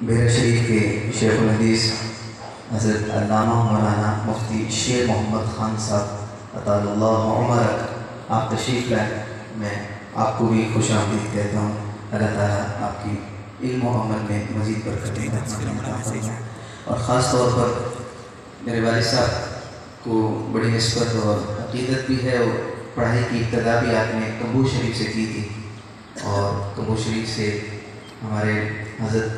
بیرا شریف کے شیخ الحدیث حضرت علامہ مولانا مفتی شیر محمد خان صاحب اطال اللہ عمرک آپ تشریف لائے. میں آپ کو بھی خوش آمدید کہتا ہوں. اللہ تعالیٰ آپ کی علم و عمل میں مزید برکتیں عطا فرمائے. اور خاص طور پر میرے والد صاحب کو بڑی نسبت اور عقیدت بھی ہے، اور پڑھائی کی ابتدا بھی آپ نے کمبو شریف سے کی تھی، اور کمبو شریف سے ہمارے حضرت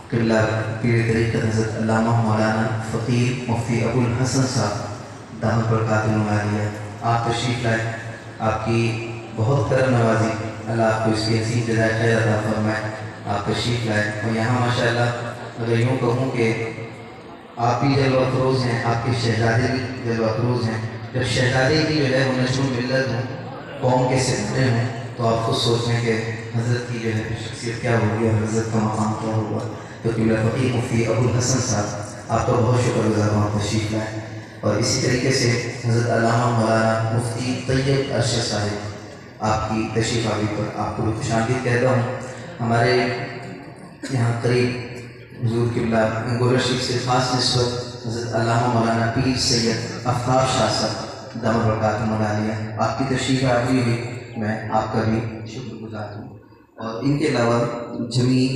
قبلہ پیر طریقت حضرت علامہ مولانا فقیر مفتی ابو الحسن صاحب دامت برکاتہم العالیہ آپ تشریف لائے. آپ کی بہت کرم نوازی، اللہ آپ کو اس کی حسین جزائے خیر عطا فرمائے. آپ تشریف لائے اور یہاں ماشاءاللہ اگر یوں کہوں کہ آپ بھی جلوہ افروز ہیں، آپ کے شہزادے بھی جلوہ افروز ہیں. جب شہزادے کی جو ہے وہ نجم ملت ہوں، قوم کے ستارے ہوں، تو آپ خود سوچیں کہ حضرت کی جو ہے شخصیت کیا ہوگی اور حضرت کا مقام کیا ہوگا. تو قبلہ فقیر مفتی ابو الحسن صاحب آپ کا بہت شکر گزار ہوں، آپ تشریف لائیں. اور اسی طریقے سے حضرت علامہ مولانا مفتی طیب ارشد صاحب آپ کی تشریف آوری پر آپ کو بھی خوش آمدید کہتا ہوں. ہمارے یہاں قریب حضور قبلہ گولر شریف سے خاص نسبت حضرت علامہ مولانا پیر سید آفتاب شاہ صاحب دامت برکاتہم العالیہ آپ کی تشریف آوری ہوئی، میں آپ کا بھی شکر گزار ہوں. اور ان کے علاوہ جمیع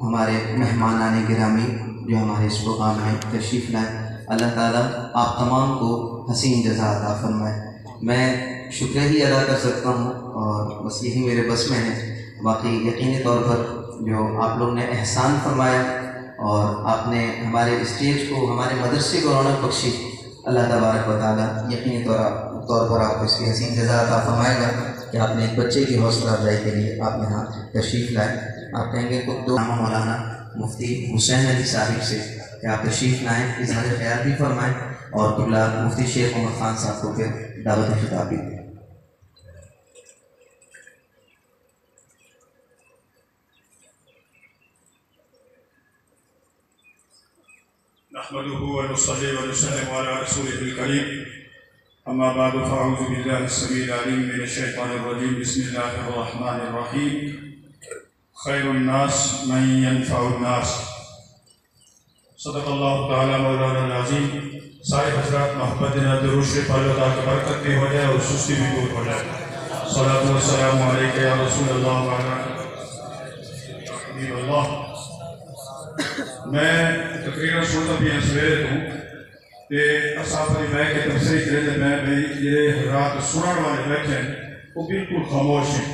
ہمارے مہمانان گرامی جو ہمارے اس پروگرام میں تشریف لائیں، اللہ تعالیٰ آپ تمام کو حسین جزا عطا فرمائے. میں شکر ہی ادا کر سکتا ہوں اور بس یہی میرے بس میں ہے. باقی یقینی طور پر جو آپ لوگ نے احسان فرمایا اور آپ نے ہمارے اسٹیج کو، ہمارے مدرسے کو رونق بخشی، اللہ تبارک و تعالیٰ یقینی طور پر آپ کو اس کی حسین جزا عطا فرمائے گا کہ آپ نے ایک بچے کی حوصلہ افزائی کے لیے آپ یہاں تشریف لائے. آپ کہیں گے خود مولانا مفتی حسین علی صاحب سے کہ آپ تشریف لائیں، اظہار خیال بھی فرمائیں اور قبلہ مفتی شیخ محمد خان صاحب کو پھر دعوت خطاب بھی دیں. نحمده ونصلي ونسلم على رسوله الكريم اما بعد فاعوذ بالله السميع العليم من الشيطان الرجيم بسم الله الرحمن الرحيم خير الناس من ينفع الناس صدق اللہ تعالی مولانا العظیم. سارے حضرات محبت درود شریف اللہ کی برکت بھی ہو جائے اور سستی بھی دور ہو جائے. صلاۃ والسلام علیک یا رسول اللہ وعلی حبیب اللہ. میں تقریرا سنتا بھی ہیں سویرے ہوں کہ اصحاب علی میں کے تفسیر کرے میں بھی یہ حضرات سنن والے بیٹھے ہیں وہ بالکل خاموش ہیں.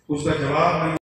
اس کا جواب میں